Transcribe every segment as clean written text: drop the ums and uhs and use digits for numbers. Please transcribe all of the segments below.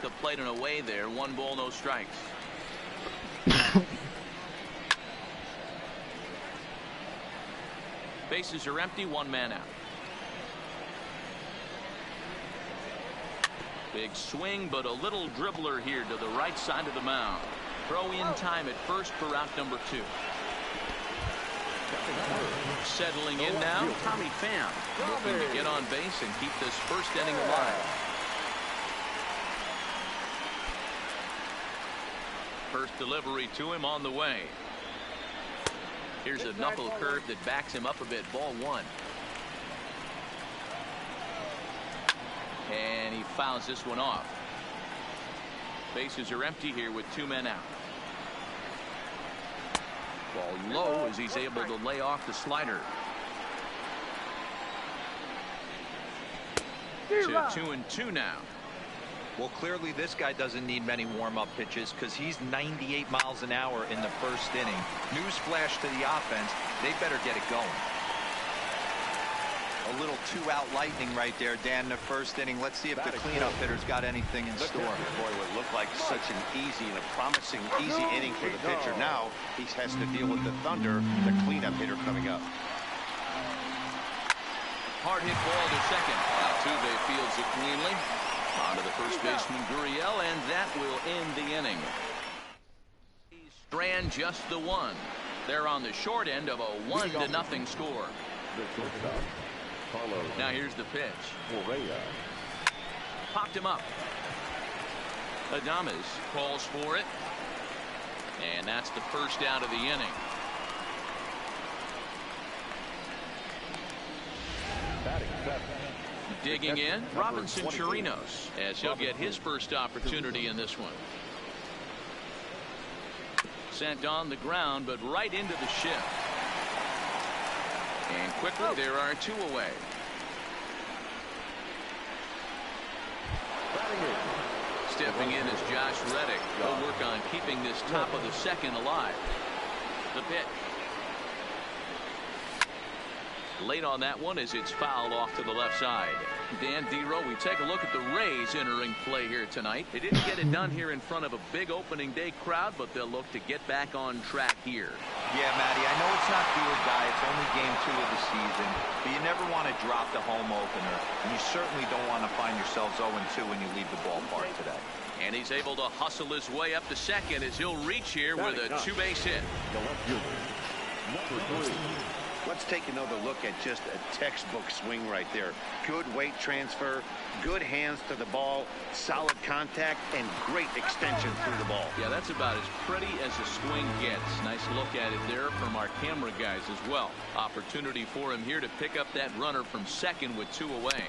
off the plate and away there. 1 ball, no strikes. Bases are empty, 1 man out. Big swing, but a little dribbler here to the right side of the mound. Throw in time at first for out number 2. Settling in now, Tommy Pham, looking to get on base and keep this first inning alive. First delivery to him on the way. Here's a knuckle curve that backs him up a bit. Ball 1. And he fouls this one off. Bases are empty here with 2 men out. Ball low as he's able to lay off the slider. To 2-2 now. Well, clearly this guy doesn't need many warm-up pitches because he's 98 miles an hour in the first inning. Newsflash to the offense, they better get it going. A little 2-out lightning right there, Dan, in the first inning. Let's see if the cleanup hitter's got anything in store. Boy, what looked like such an easy and a promising easy inning for the pitcher. Now he has to deal with the Thunder, the cleanup hitter coming up. Hard hit ball to second. Altuve fields it cleanly. On to the first baseman, Gurriel, and that will end the inning. Strand just the 1. They're on the short end of a 1-0 score. Now here's the pitch. Popped him up. Adames calls for it. And that's the first out of the inning. Digging in, Robinson Chirinos, as he'll get his first opportunity in this one. Sent on the ground, but right into the shift. And quickly, there are 2 away. Stepping in is Josh Reddick. He'll work on keeping this top of the second alive. The pitch. Late on that one as it's fouled off to the left side. Dan Dero, we take a look at the Rays entering play here tonight. They didn't get it done here in front of a big opening day crowd, but they'll look to get back on track here. Yeah, Matty, I know it's not do or die. It's only game 2 of the season, but you never want to drop the home opener, and you certainly don't want to find yourselves 0-2 when you leave the ballpark today. And he's able to hustle his way up to second as he'll reach here with a 2-base hit. Let's take another look at just a textbook swing right there. Good weight transfer, good hands to the ball, solid contact, and great extension through the ball. Yeah, that's about as pretty as a swing gets. Nice look at it there from our camera guys as well. Opportunity for him here to pick up that runner from second with 2 away.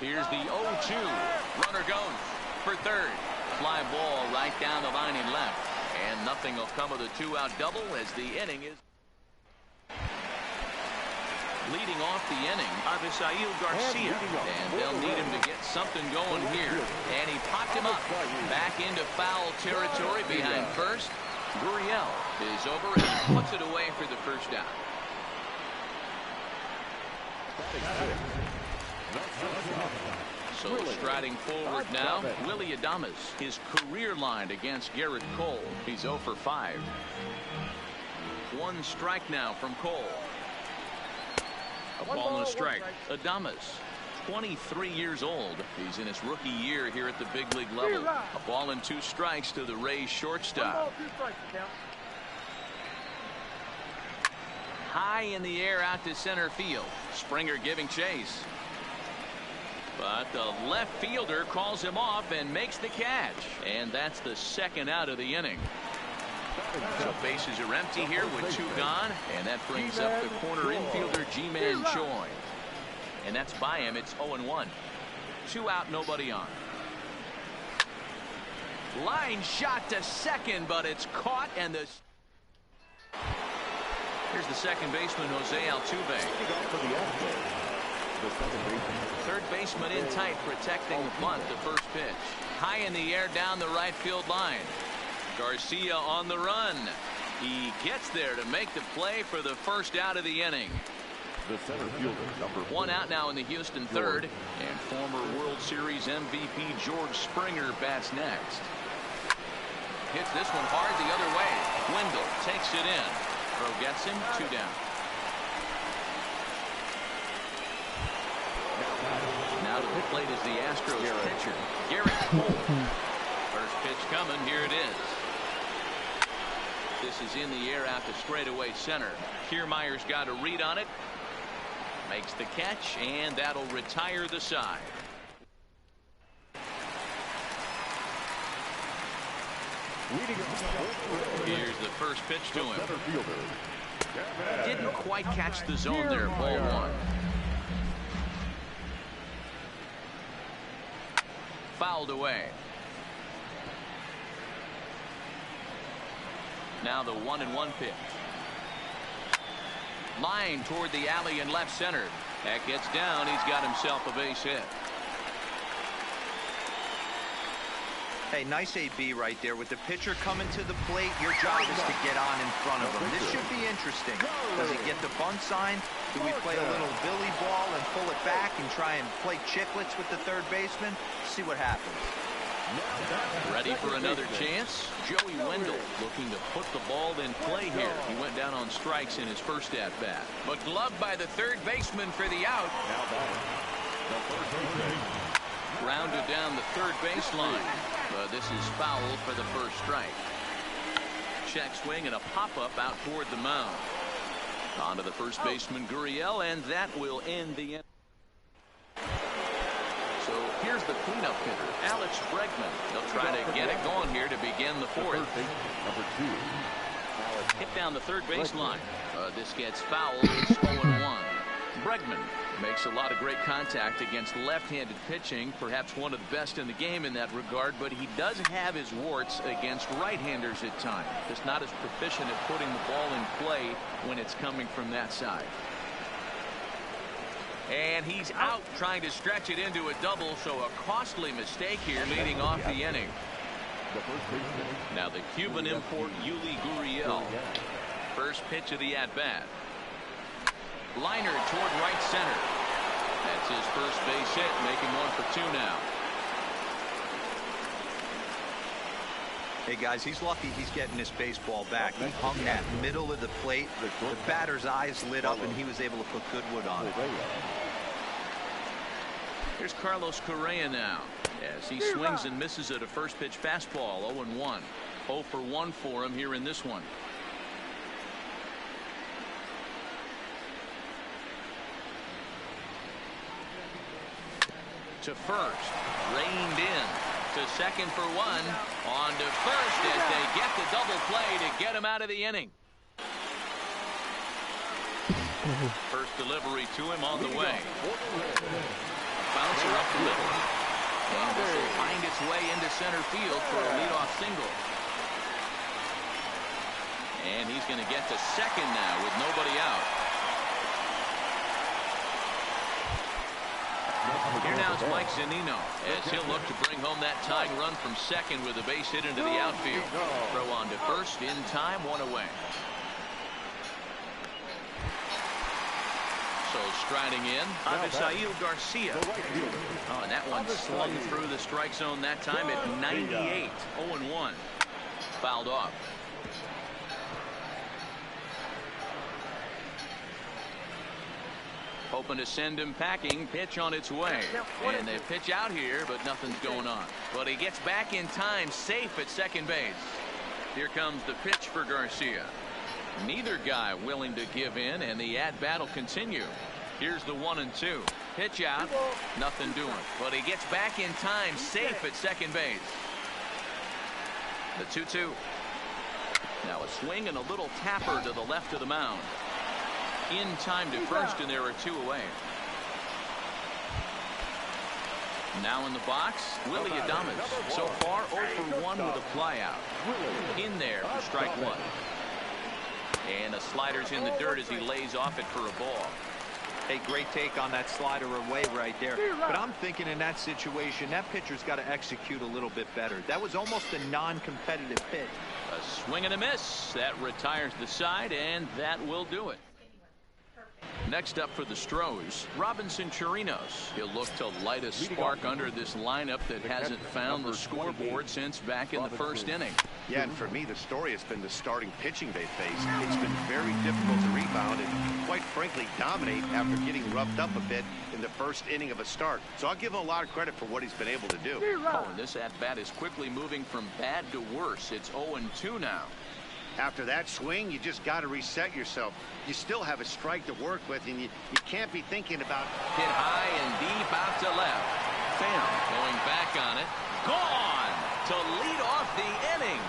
Here's the 0-2. Runner goes for third. Fly ball right down the line and left. And nothing will come of the 2-out double as the inning is. Leading off the inning, Avisail Garcia. And they'll need him to get something going here. And he popped him up. Back into foul territory behind first. Gurriel is over and puts it away for the first down. So striding forward now, Willie Adames. His career line against Garrett Cole. He's 0 for 5. 1 strike now from Cole. A ball and a strike. Adames, 23 years old. He's in his rookie year here at the big league level. A ball and 2 strikes to the Rays shortstop. High in the air out to center field. Springer giving chase. But the left fielder calls him off and makes the catch. And that's the second out of the inning. So bases are empty here with 2 gone. And that brings up the corner infielder Ji-Man Choi. And that's by him. It's 0-1. 2 out, nobody on. Line shot to second, but it's caught, and the... Here's the second baseman, Jose Altuve. Third baseman in tight, protecting the bunt, the first pitch. High in the air down the right field line. Garcia on the run. He gets there to make the play for the first out of the inning. The center fielder, number 4. One out now in the Houston third, and former World Series MVP George Springer bats next. Hits this one hard the other way. Wendell takes it in. Throw gets him, 2 down. Now to the plate is the Astros pitcher, Garrett Cole. First pitch coming, here it is. This is in the air out to straightaway center. Kiermaier's got a read on it. Makes the catch, and that'll retire the side. Here's the first pitch to him. Didn't quite catch the zone there, ball 1. Fouled away. Now the 1-1 pitch. Line toward the alley in left center. That gets down. He's got himself a base hit. Hey, nice AB right there. With the pitcher coming to the plate, your job is to get on in front of him. This should be interesting. Does he get the bunt sign? Do we play a little Billy ball and pull it back and try and play chicklets with the third baseman? See what happens. Ready for another chance? Joey Wendell looking to put the ball in play here. He went down on strikes in his first at-bat. But gloved by the third baseman for the out. Grounded down the third baseline. But this is foul for the first strike. Check swing and a pop-up out toward the mound. On to the first baseman, Gurriel, and that will end the inning. So here's the cleanup hitter, Alex Bregman. They'll try to get it going here to begin the fourth. Number 2. Hit down the third baseline. This gets fouled. It's 0-1. Bregman makes a lot of great contact against left-handed pitching, perhaps one of the best in the game in that regard, but he does have his warts against right-handers at times. Just not as proficient at putting the ball in play when it's coming from that side. And he's out trying to stretch it into a double, so a costly mistake here leading off the inning. Now the Cuban import Yuli Gurriel. First pitch of the at-bat. Liner toward right center. That's his first base hit, making 1 for 2 now. Hey guys, he's lucky he's getting this baseball back. He hung that middle of the plate. The batter's eyes lit up and he was able to put good wood on it. Here's Carlos Correa now as he swings and misses at a first pitch fastball. 0-1. 0 for 1 for him here in this one. To first, reined in to second for 1, on to first as they get the double play to get him out of the inning. First delivery to him on the way. Bouncer up the middle, and this will find its way into center field for a leadoff single. And he's going to get to second now with nobody out. Here now is Mike Zunino as he'll look to bring home that tying run from second with a base hit into the outfield. Throw on to first in time, 1 away. So striding in, Avisail Garcia. Oh, and that one slung through the strike zone that time at 98. 0-1. Fouled off. Hoping to send him packing. Pitch on its way. And they pitch out here, but nothing's going on. But he gets back in time, safe at second base. Here comes the pitch for Garcia. Neither guy willing to give in, and the at-bat will continue. Here's the 1-2. Pitch out, nothing doing. But he gets back in time, safe at second base. The 2-2. Now a swing and a little tapper to the left of the mound. In time to first, and there are 2 away. Now in the box, Willie Adames. So far 0 for 1 with a flyout. In there for strike 1. And the slider's in the dirt as he lays off it for a ball. Hey, great take on that slider away right there. But I'm thinking in that situation, that pitcher's got to execute a little bit better. That was almost a non-competitive pitch. A swing and a miss. That retires the side, and that will do it. Next up for the Stros, Robinson Chirinos. He'll look to light a spark under this lineup that hasn't found the scoreboard since back in the first inning. Yeah, and for me, the story has been the starting pitching they faced. It's been very difficult to rebound and, quite frankly, dominate after getting roughed up a bit in the first inning of a start. So I'll give him a lot of credit for what he's been able to do. Oh, and this at-bat is quickly moving from bad to worse. It's 0-2 now. After that swing, you just got to reset yourself. You still have a strike to work with, and you can't be thinking about... Hit high and deep out to left. Pham going back on it. Gone to lead off the inning.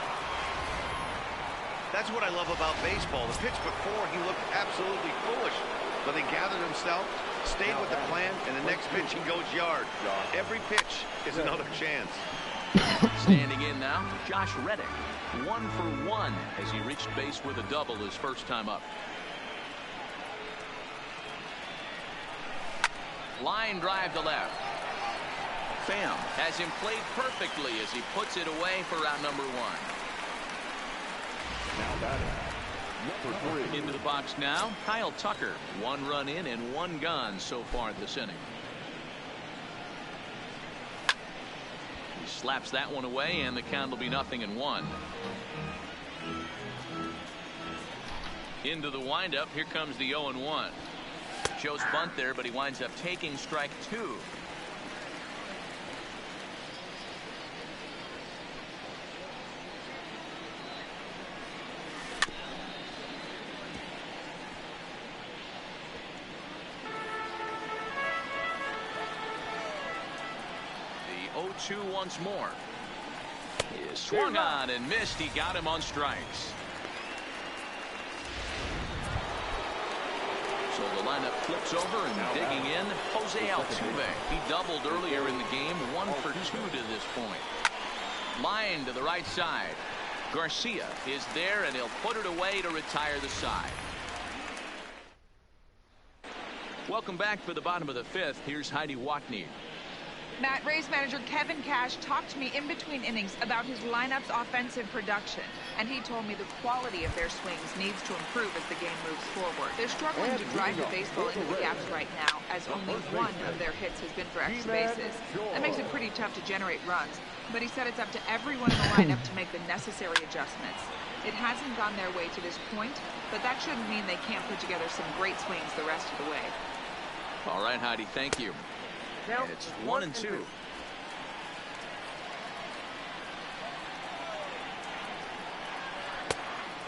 That's what I love about baseball. The pitch before, he looked absolutely foolish. But they gathered himself, stayed with the plan, and the next pitch he goes yard. Every pitch is another chance. Standing in now, Josh Reddick. 1 for 1 as he reached base with a double his first time up. Line drive to left. Pham has him played perfectly as he puts it away for out number 1. Now batting, number 3. Into the box now, Kyle Tucker. 1 run in and 1 gone so far this inning. He slaps that one away, and the count will be 0-1. Into the windup. Here comes the 0-1. Shows bunt there, but he winds up taking strike 2. The 0-2 once more. He is swung on and missed. He got him on strikes. So the lineup flips over and digging in, Jose Altuve. He doubled earlier in the game, 1 for 2 to this point. Line to the right side. Garcia is there, and he'll put it away to retire the side. Welcome back for the bottom of the 5th. Here's Heidi Watney. Matt, Rays manager Kevin Cash talked to me in between innings about his lineup's offensive production, and he told me the quality of their swings needs to improve as the game moves forward. They're struggling to drive the baseball into the gaps right now, as only 1 of their hits has been for extra bases. That makes it pretty tough to generate runs, but he said it's up to everyone in the lineup to make the necessary adjustments. It hasn't gone their way to this point, but that shouldn't mean they can't put together some great swings the rest of the way. All right, Heidi, thank you. And it's 1-2.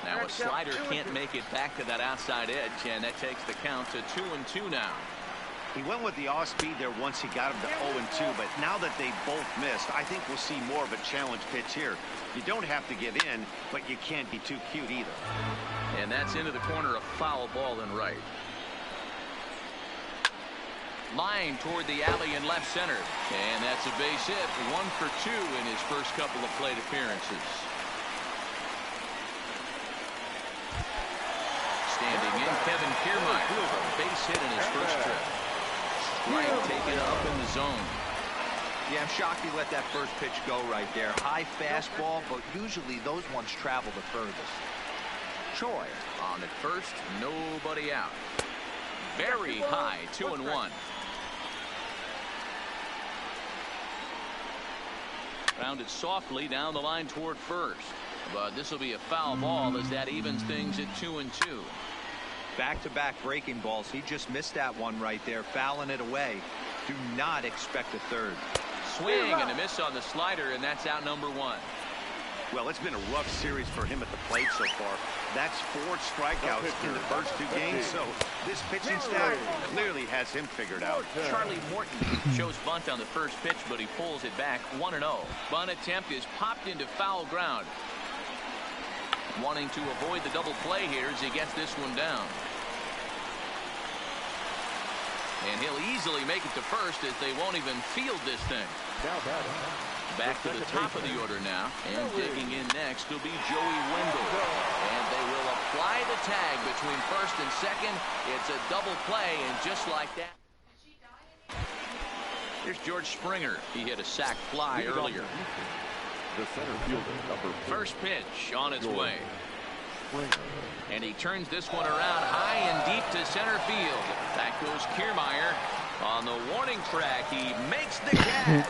Now a slider can't make it back to that outside edge, and that takes the count to 2-2 now. He went with the off speed there once he got him to 0-2, but now that they both missed, I think we'll see more of a challenge pitch here. You don't have to give in, but you can't be too cute either. And that's into the corner, a foul ball and right. Line toward the alley in left center, and that's a base hit. 1 for 2 in his first couple of plate appearances. Standing in, Kevin Kiermaier, a base hit in his first trip. Strike taken up in the zone. Yeah, I'm shocked he let that first pitch go right there. High fastball, but usually those ones travel the furthest. Choi on at first, nobody out. Very high, 2-1. Rounded softly down the line toward first, but this will be a foul ball as that evens things at 2-2. Back-to-back breaking balls. He just missed that one right there, fouling it away. Do not expect a third. Swing and a miss on the slider, and that's out number 1. Well, it's been a rough series for him at the plate so far. That's 4 strikeouts in the first 2 games, so this pitching staff clearly has him figured out. Charlie Morton shows bunt on the first pitch, but he pulls it back 1-0. Bunt attempt is popped into foul ground. Wanting to avoid the double play here as he gets this one down. And he'll easily make it to first as they won't even field this thing. Back to the top of the order now, and digging in next will be Joey Wendell. And they will apply the tag between first and second. It's a double play, and just like that. Here's George Springer. He hit a sac fly earlier. The center fielder, number 4. First pitch on its way. And he turns this one around high and deep to center field. Back goes Kiermaier. On the warning track, he makes the catch.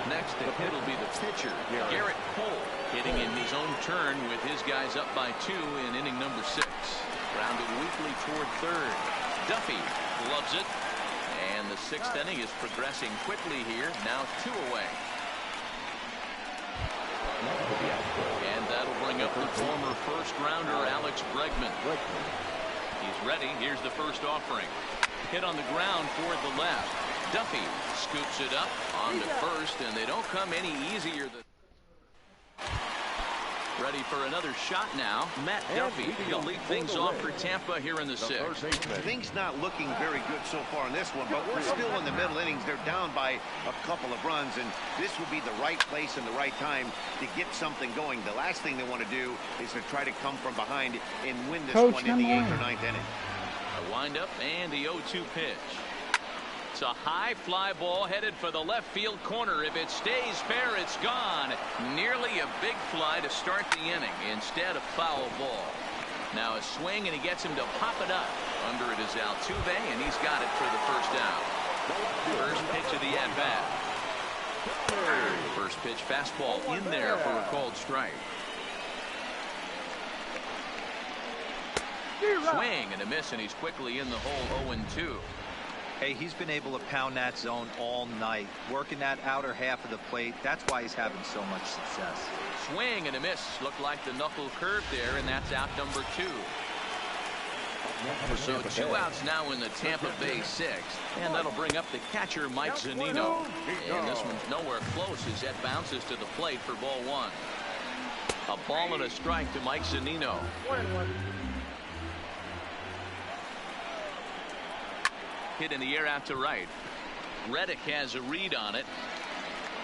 Next to hit will be the pitcher, Garrett Cole, hitting in his own turn with his guys up by 2 in inning number 6. Grounded weakly toward third. Duffy gloves it. And the 6th inning is progressing quickly here. Now 2 away. And that'll bring up the former first-rounder Alex Bregman. He's ready. Here's the first offering. Hit on the ground toward the left. Duffy scoops it up on to first, and they don't come any easier than. Ready for another shot now. Matt Duffy. He'll lead things off for Tampa here in the 6th. Things not looking very good so far in this one, but we're still in the middle innings. They're down by a couple of runs, and this would be the right place and the right time to get something going. The last thing they want to do is to try to come from behind and win this one in the 8th or 9th inning. A windup and the 0-2 pitch. It's a high fly ball headed for the left field corner. If it stays fair, it's gone. Nearly a big fly to start the inning instead of foul ball. Now a swing, and he gets him to pop it up. Under it is Altuve, and he's got it for the first down. First pitch of the at-bat. First pitch fastball in there for a called strike. Swing and a miss, and he's quickly in the hole. 0-2. Hey, he's been able to pound that zone all night, working that outer half of the plate. That's why he's having so much success. Swing and a miss. Looked like the knuckle curve there, and that's out number 2. So 2 outs now in the Tampa Bay 6th, and that'll bring up the catcher Mike Zunino. And this one's nowhere close as that bounces to the plate for ball 1. A ball and a strike to Mike Zunino. 1-1. Hit in the air out to right. Reddick has a read on it.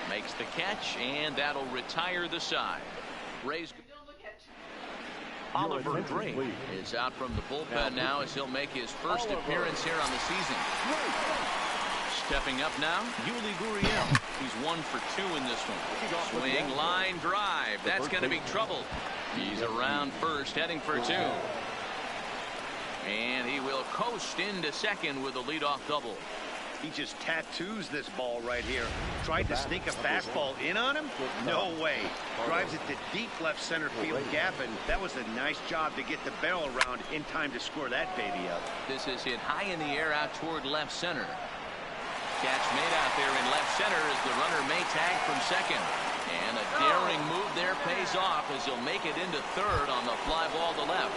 Makes the catch, and that'll retire the side. Rays. Oliver Drake is out from the bullpen now as he'll make his first appearance here on the season. Stepping up now, Yuli Gurriel. He's 1 for 2 in this one. Swing, line drive. That's going to be trouble. He's around first, heading for 2. And he will coast into second with a leadoff double. He just tattoos this ball right here. Tried to sneak a fastball in on him? No way. Drives it to deep left center field gap, and that was a nice job to get the barrel around in time to score that baby up. This is hit high in the air out toward left center. Catch made out there in left center as the runner may tag from second. And a daring move there pays off as he'll make it into third on the fly ball to left.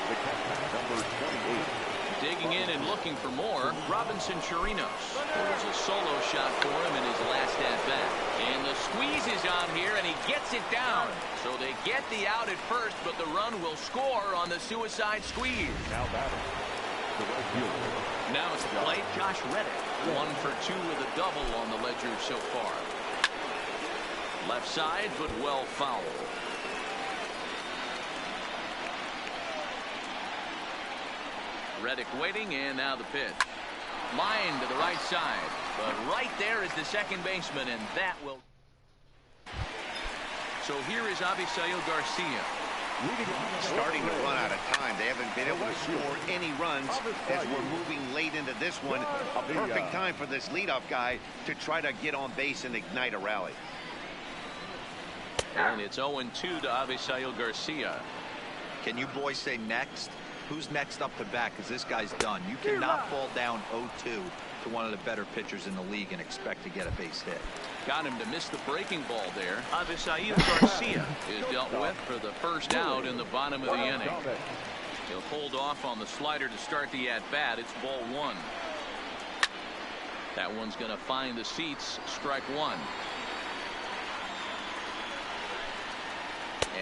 Number 28. Digging in and looking for more, Robinson Chirinos. There was a solo shot for him in his last at-bat. And the squeeze is on here, and he gets it down. So they get the out at first, but the run will score on the suicide squeeze. Now batting. The right fielder. Now it's the plate, Josh Reddick. 1 for 2 with a double on the ledger so far. Left side, but well fouled. Reddick waiting, and now the pitch. Line to the right side, but right there is the second baseman, and that will. So here is Avisail Garcia. Starting to run out of time. They haven't been able to score any runs as we're moving late into this one. A perfect time for this leadoff guy to try to get on base and ignite a rally. And it's 0-2 to Avisail Garcia. Can you boys say next? Who's next up to bat? Because this guy's done. You cannot fall down 0-2 to one of the better pitchers in the league and expect to get a base hit. Got him to miss the breaking ball there. Avisail Garcia is dealt with for the first out in the bottom of the inning. He'll hold off on the slider to start the at-bat. It's ball 1. That one's going to find the seats. Strike 1.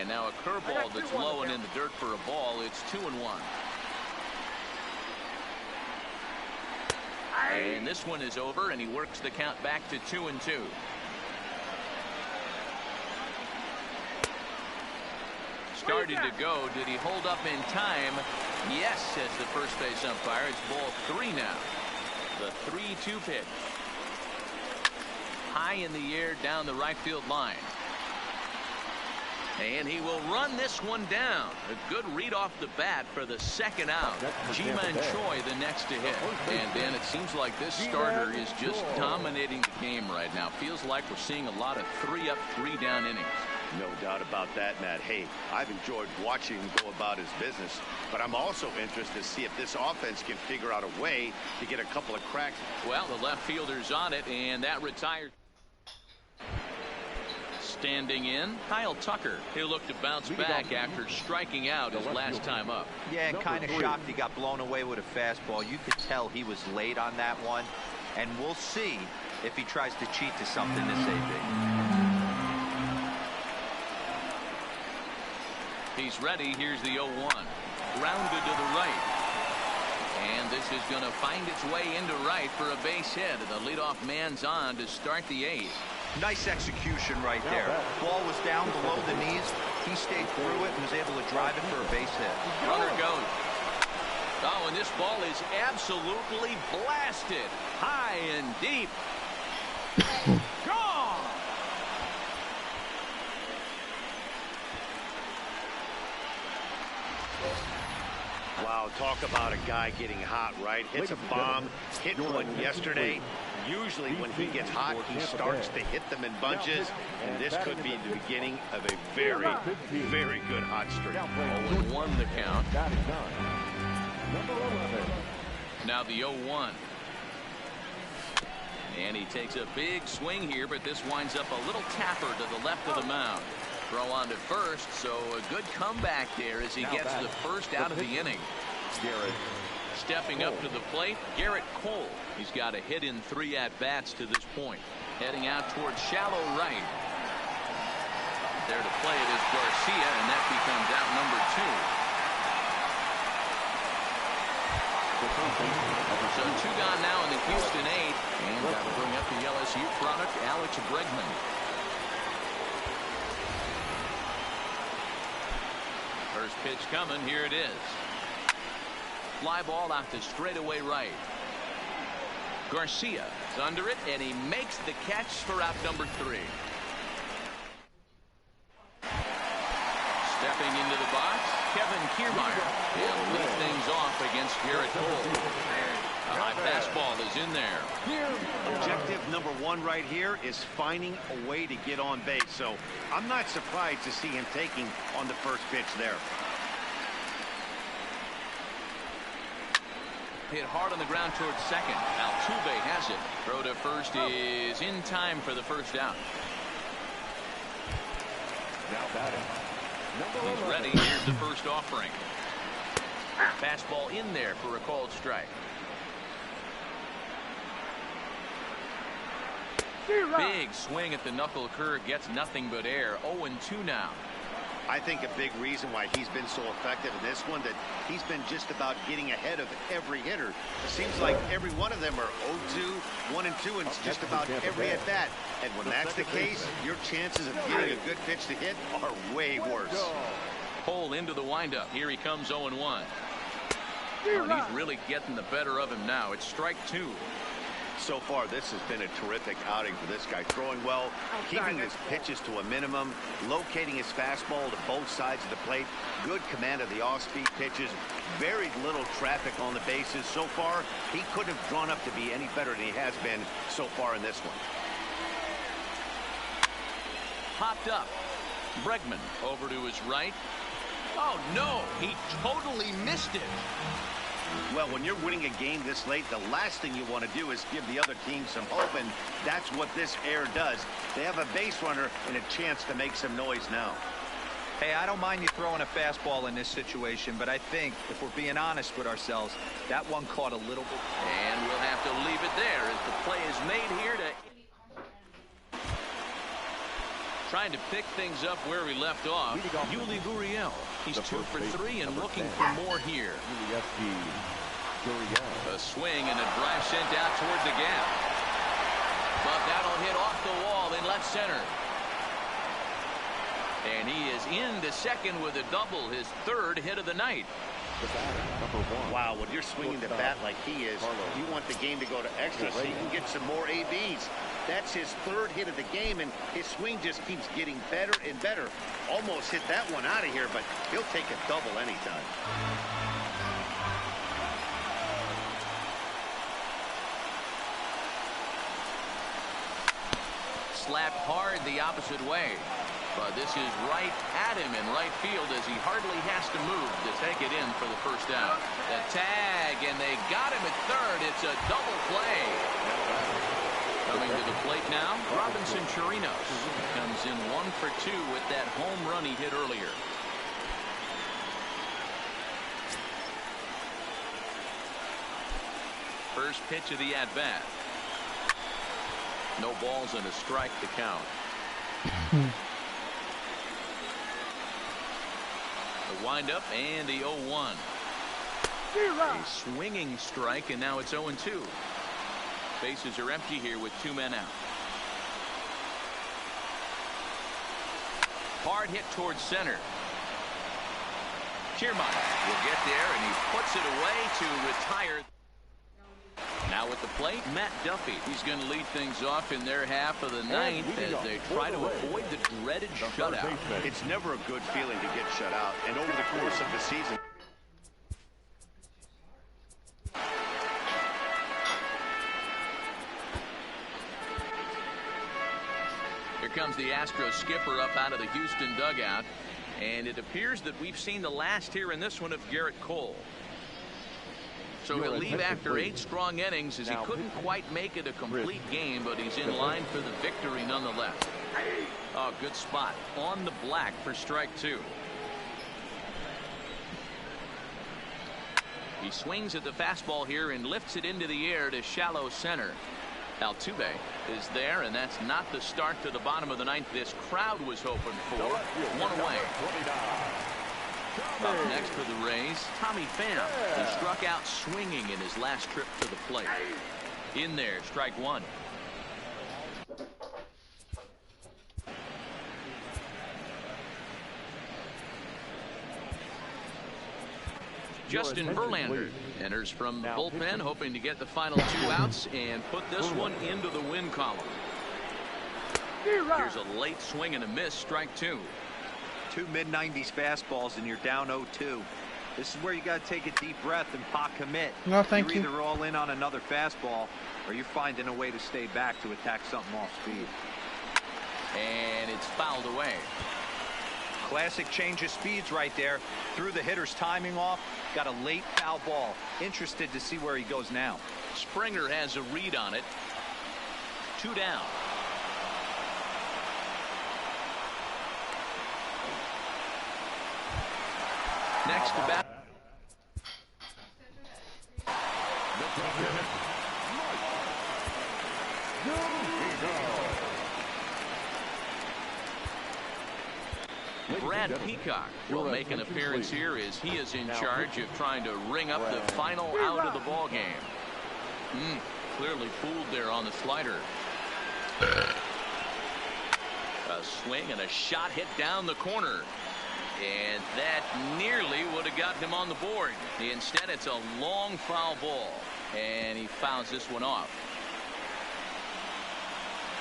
And now a curveball that's low and in the dirt for a ball. It's 2-1. And this one is over, and he works the count back to 2-2. started to go. Did he hold up in time? Yes, says the first base umpire. It's ball 3 now. The 3-2 pitch. High in the air down the right field line. And he will run this one down. A good read off the bat for the second out. Ji-Man Choi the next to hit. And then it seems like this starter is just dominating the game right now. Feels like we're seeing a lot of 3-up, 3-down innings. No doubt about that, Matt. Hey, I've enjoyed watching him go about his business, but I'm also interested to see if this offense can figure out a way to get a couple of cracks. Well, the left fielder's on it, and that retires. Standing in, Kyle Tucker. He'll look to bounce back after striking out his last time up. Yeah, and kind of shocked he got blown away with a fastball. You could tell he was late on that one, and we'll see if he tries to cheat to something this AB. He's ready. Here's the 0-1. Grounded to the right. And this is going to find its way into right for a base hit. The leadoff man's on to start the 8th. Nice execution right there. Ball was down below the knees. He stayed through it and was able to drive it for a base hit. Runner goes. Oh, and this ball is absolutely blasted. High and deep. Gone! Wow, talk about a guy getting hot, right? Hits a bomb, hit one yesterday. Usually when he gets hot, he starts to hit them in bunches, and this could be the beginning of a very, very good hot streak. 0-1 the count. Now the 0-1. And he takes a big swing here, but this winds up a little tapper to the left of the mound. Throw on to first, so a good comeback there as he gets the first out of the inning. Stepping up to the plate, Garrett Cole. He's got a hit in 3 at-bats to this point. Heading out towards shallow right. There to play it is Garcia, and that becomes out number 2. So 2 gone now in the Houston 8th. And that'll bring up the LSU product, Alex Bregman. First pitch coming. Here it is. Fly ball out to straightaway right. Garcia is under it, and he makes the catch for out number 3. Stepping into the box, Kevin Kiermaier. He'll lead things off against Garrett Cole. A high fastball is in there. Objective number 1 right here is finding a way to get on base. So I'm not surprised to see him taking on the first pitch there. Hit hard on the ground towards second. Altuve has it. Throw to first is in time for the first out. He's ready. Here's the first offering. Fastball in there for a called strike. Big swing at the knuckle curve, gets nothing but air. 0-2 now. I think a big reason why he's been so effective in this one, that he's been just about getting ahead of every hitter. It seems like every one of them are 0-2, 1-2, and it's just about every at bat. And when that's the case, your chances of getting a good pitch to hit are way worse. Cole into the windup. Here he comes 0-1. And he's really getting the better of him now. It's strike 2. So far, this has been a terrific outing for this guy. Throwing well, keeping his pitches to a minimum, locating his fastball to both sides of the plate, good command of the off-speed pitches, very little traffic on the bases. So far, he couldn't have drawn up to be any better than he has been so far in this one. Popped up. Bregman over to his right. Oh, no, he totally missed it. Well, when you're winning a game this late, the last thing you want to do is give the other team some hope, and that's what this air does. They have a base runner and a chance to make some noise now. Hey, I don't mind you throwing a fastball in this situation, but I think, if we're being honest with ourselves, that one caught a little bit. And we'll have to leave it there as the play is made here to... Trying to pick things up where we left off. Yuli Gurriel. He's 2 for 3 and looking for more here. A swing and a drive sent out toward the gap. But that'll hit off the wall in left center. And he is into second with a double, his third hit of the night. Wow, when you're swinging the bat like he is, you want the game to go to extra so you can get some more ABs. That's his third hit of the game, and his swing just keeps getting better and better. Almost hit that one out of here, but he'll take a double anytime. Slapped hard the opposite way. But this is right at him in right field as he hardly has to move to take it in for the first out. The tag, and they got him at third. It's a double play. Coming to the plate now, Robinson Chirinos comes in 1 for 2 with that home run he hit earlier. First pitch of the at-bat. No balls and a strike to count. The windup and the 0-1. A swinging strike, and now it's 0-2. Bases are empty here with 2 men out. Hard hit towards center. Kiermaier will get there, and he puts it away to retire. Now at the plate, Matt Duffy. He's going to lead things off in their half of the ninth as they try to avoid the dreaded shutout. It's never a good feeling to get shut out, and over the course of the season. Here comes the Astros skipper up out of the Houston dugout, and it appears that we've seen the last here in this one of Garrett Cole. So he'll leave after 8 strong innings as he couldn't quite make it a complete game, but he's in line for the victory nonetheless. Oh, good spot on the black for strike 2. He swings at the fastball here and lifts it into the air to shallow center. Altuve is there, and that's not the start to the bottom of the ninth this crowd was hoping for. 1 away. Up next for the Rays, Tommy Pham, who struck out swinging in his last trip to the plate. In there, strike 1. Justin Verlander enters from the bullpen, hoping to get the final 2 outs and put this one into the win column. Here's a late swing and a miss, strike 2. 2 mid-90s fastballs and you're down 0-2. This is where you got to take a deep breath and pot commit. No, thank you. You're either all in on another fastball or you're finding a way to stay back to attack something off speed. And it's fouled away. Classic change of speeds right there. Threw the hitter's timing off. Got a late foul ball. Interested to see where he goes now. Springer has a read on it. 2 down. Next to bat. Brad Peacock will make an appearance here as he is in charge of trying to ring up the final out of the ball game. Clearly fooled there on the slider. A swing and a shot hit down the corner. And that nearly would have gotten him on the board. Instead, it's a long foul ball. And he fouls this one off.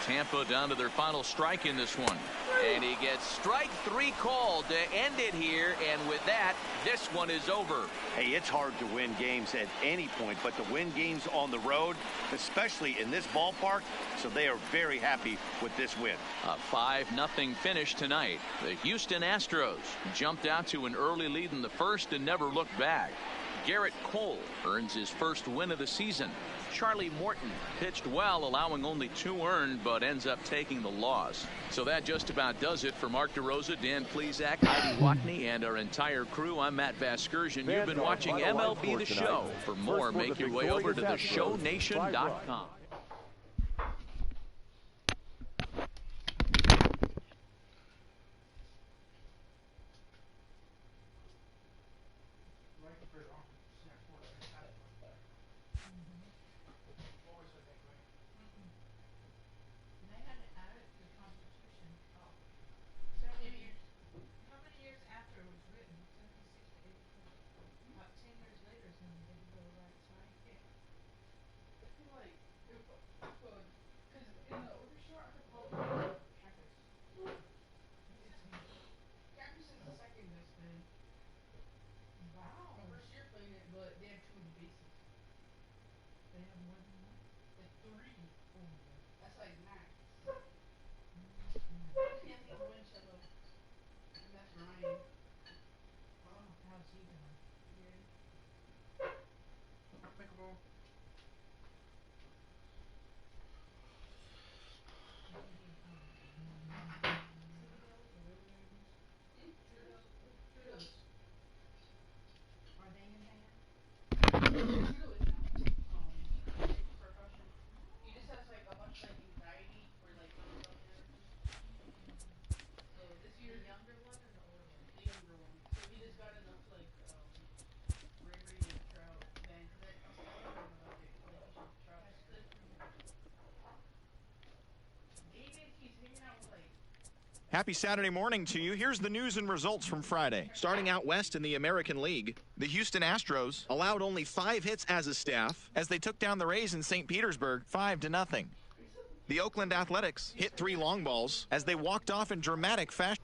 Tampa down to their final strike in this one. And he gets strike 3 called to end it here. And with that, this one is over. Hey, it's hard to win games at any point, but to win games on the road, especially in this ballpark, so they are very happy with this win. A 5-0 finish tonight. The Houston Astros jumped out to an early lead in the first and never looked back. Garrett Cole earns his first win of the season. Charlie Morton pitched well, allowing only 2 earned, but ends up taking the loss. So that just about does it for Mark DeRosa, Dan Plesac, Heidi Watney, and our entire crew. I'm Matt Vasgersian. You've been watching MLB The Show. For more, make your way over to theshownation.com. Happy Saturday morning to you. Here's the news and results from Friday. Starting out west in the American League, the Houston Astros allowed only 5 hits as a staff as they took down the Rays in St. Petersburg 5-0. The Oakland Athletics hit 3 long balls as they walked off in dramatic fashion.